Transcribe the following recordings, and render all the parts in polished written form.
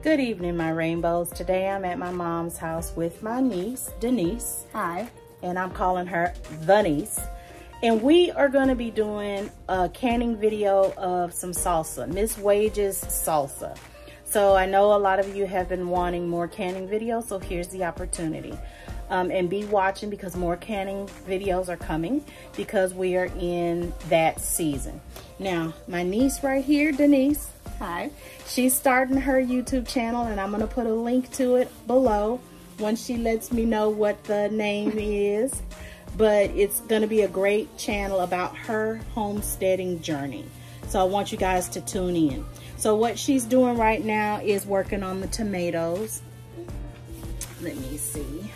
Good evening, my rainbows. Today I'm at my mom's house with my niece, Denise. Hi. And I'm calling her the niece. And we are gonna be doing a canning video of some salsa, Miss Wage's salsa. So I know a lot of you have been wanting more canning videos, so here's the opportunity. And be watching because more canning videos are coming because we are in that season. Now, my niece right here, Denise. Hi. She's starting her YouTube channel and I'm gonna put a link to it below once she lets me know what the name is. But it's gonna be a great channel about her homesteading journey. So I want you guys to tune in. So what she's doing right now is working on the tomatoes. Let me see.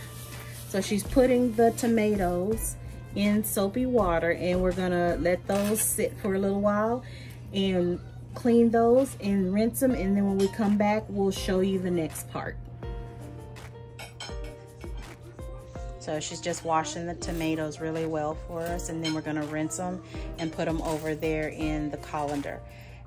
So she's putting the tomatoes in soapy water and we're gonna let those sit for a little while and clean those and rinse them, and then when we come back we'll show you the next part. So she's just washing the tomatoes really well for us, and then we're gonna rinse them and put them over there in the colander.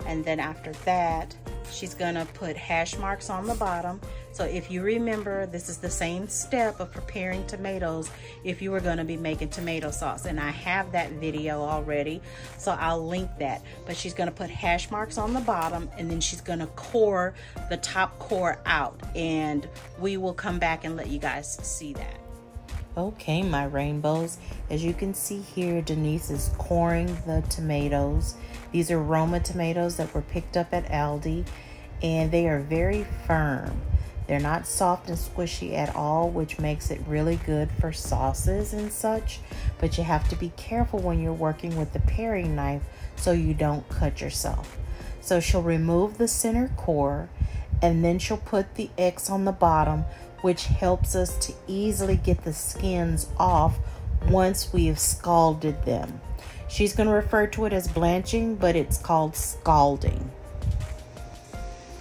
And then after that, she's gonna put hash marks on the bottom. So if you remember, this is the same step of preparing tomatoes if you were gonna be making tomato sauce. And I have that video already, so I'll link that. But she's gonna put hash marks on the bottom, and then she's gonna core the top core out. And we will come back and let you guys see that. Okay, my rainbows, as you can see here, Denise is coring the tomatoes. These are Roma tomatoes that were picked up at Aldi, and they are very firm. They're not soft and squishy at all, which makes it really good for sauces and such, but you have to be careful when you're working with the paring knife so you don't cut yourself. So she'll remove the center core, and then she'll put the X on the bottom, which helps us to easily get the skins off once we have scalded them. She's going to refer to it as blanching, but it's called scalding.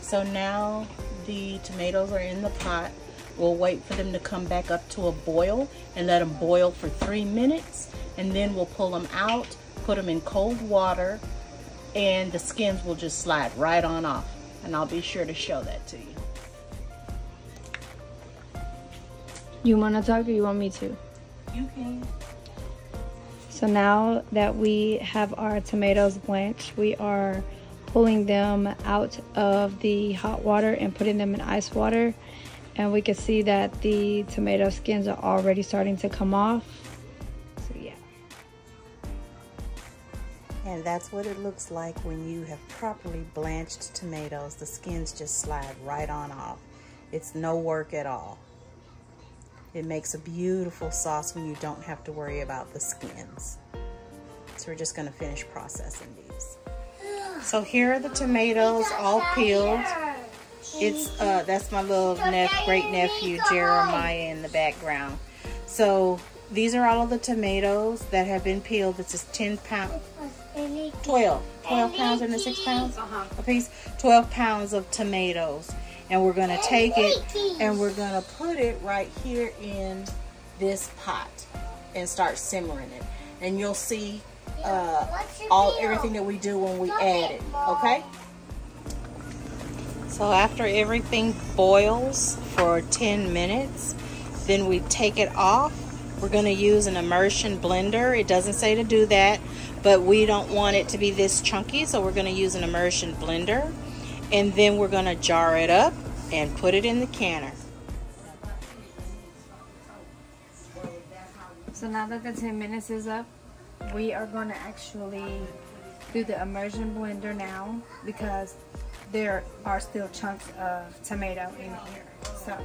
So now the tomatoes are in the pot. We'll wait for them to come back up to a boil and let them boil for 3 minutes, and then we'll pull them out, put them in cold water, and the skins will just slide right on off. And I'll be sure to show that to you. You want to talk or you want me to? You can. So now that we have our tomatoes blanched, we are pulling them out of the hot water and putting them in ice water. And we can see that the tomato skins are already starting to come off. So yeah. And that's what it looks like when you have properly blanched tomatoes. The skins just slide right on off. It's no work at all. It makes a beautiful sauce when you don't have to worry about the skins. So we're just gonna finish processing these. So here are the tomatoes all peeled. It's that's my little great nephew Jeremiah in the background. So these are all of the tomatoes that have been peeled. This is 10 pounds, 12 pounds and 6 pounds a piece, 12 pounds of tomatoes. And we're gonna take it and we're gonna put it right here in this pot and start simmering it. And you'll see everything that we do when we add it, okay? So after everything boils for 10 minutes, then we take it off. We're gonna use an immersion blender. It doesn't say to do that, but we don't want it to be this chunky, so we're gonna use an immersion blender. And then we're gonna jar it up and put it in the canner. So now that the 10 minutes is up, we are going to actually do the immersion blender now because there are still chunks of tomato in here. So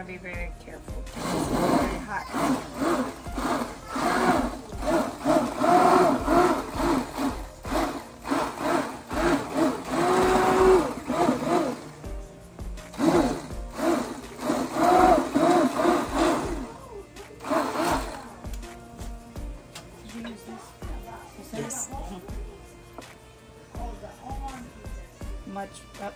be very careful. It's very hot. Did you use this? Yes. much. Okay,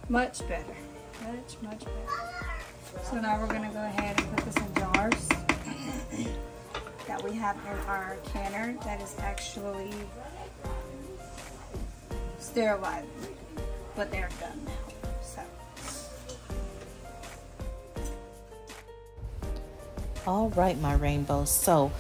much better. Much better. So now we're going to go ahead and put this in jars that we have in our canner that is actually sterilized, but they're done now. So. All right, my rainbows. So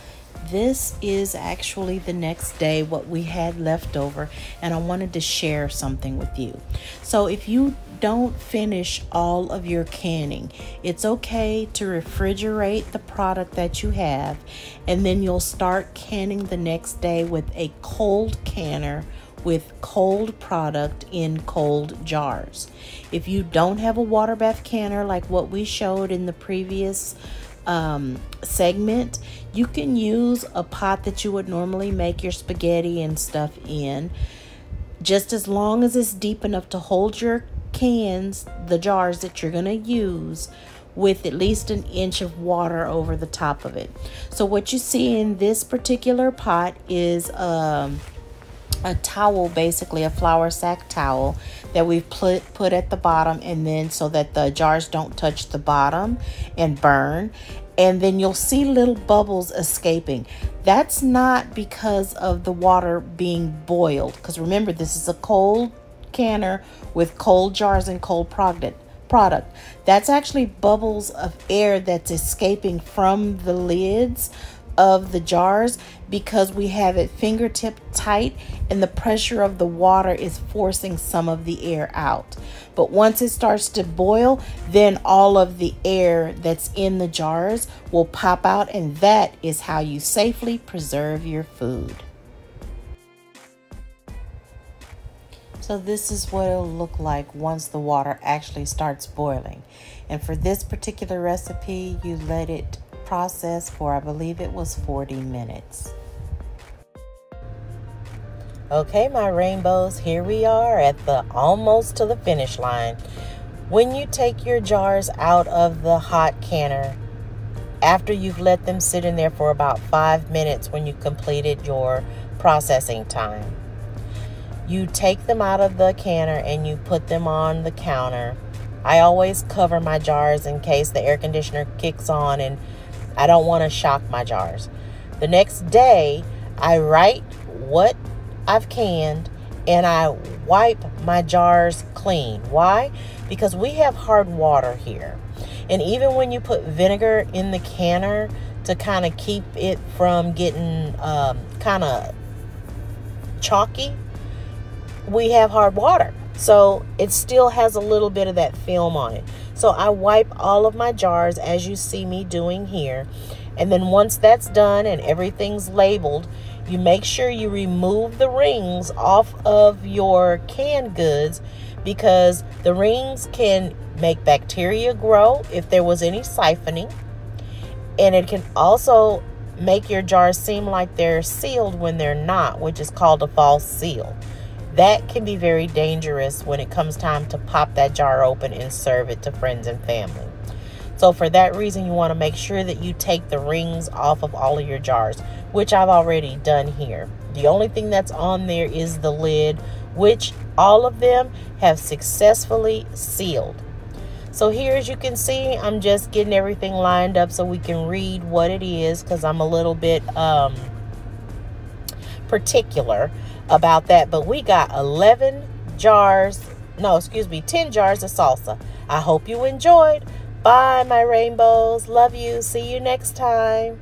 this is actually the next day, what we had left over, and I wanted to share something with you. So if you don't finish all of your canning, it's okay to refrigerate the product that you have, and then you'll start canning the next day with a cold canner with cold product in cold jars. If you don't have a water bath canner like what we showed in the previous segment, you can use a pot that you would normally make your spaghetti and stuff in, just as long as it's deep enough to hold your cans, the jars that you're going to use, with at least an inch of water over the top of it. So what you see in this particular pot is a towel, basically a flour sack towel that we've put at the bottom, and then so that the jars don't touch the bottom and burn. And then you'll see little bubbles escaping. That's not because of the water being boiled, because remember, this is a cold canner with cold jars and cold product. That's actually bubbles of air that's escaping from the lids of the jars, because we have it fingertip tight and the pressure of the water is forcing some of the air out. But once it starts to boil, then all of the air that's in the jars will pop out, and that is how you safely preserve your food. So this is what it'll look like once the water actually starts boiling. And for this particular recipe, you let it process for, I believe it was 40 minutes. Okay, my rainbows, here we are at the almost to the finish line. When you take your jars out of the hot canner, after you've let them sit in there for about 5 minutes when you completed your processing time, you take them out of the canner and you put them on the counter. I always cover my jars in case the air conditioner kicks on and I don't want to shock my jars. The next day, I write what I've canned and I wipe my jars clean. Why? Because we have hard water here. And even when you put vinegar in the canner to kind of keep it from getting kind of chalky, we have hard water. So it still has a little bit of that film on it. So I wipe all of my jars as you see me doing here. And then once that's done and everything's labeled, you make sure you remove the rings off of your canned goods, because the rings can make bacteria grow if there was any siphoning. And it can also make your jars seem like they're sealed when they're not, which is called a false seal. That can be very dangerous when it comes time to pop that jar open and serve it to friends and family. So for that reason, you want to make sure that you take the rings off of all of your jars, which I've already done here. The only thing that's on there is the lid, which all of them have successfully sealed. So here, as you can see, I'm just getting everything lined up so we can read what it is, because I'm a little bit particular about that. But we got 10 jars of salsa. I hope you enjoyed. Bye, my rainbows. Love you. See you next time.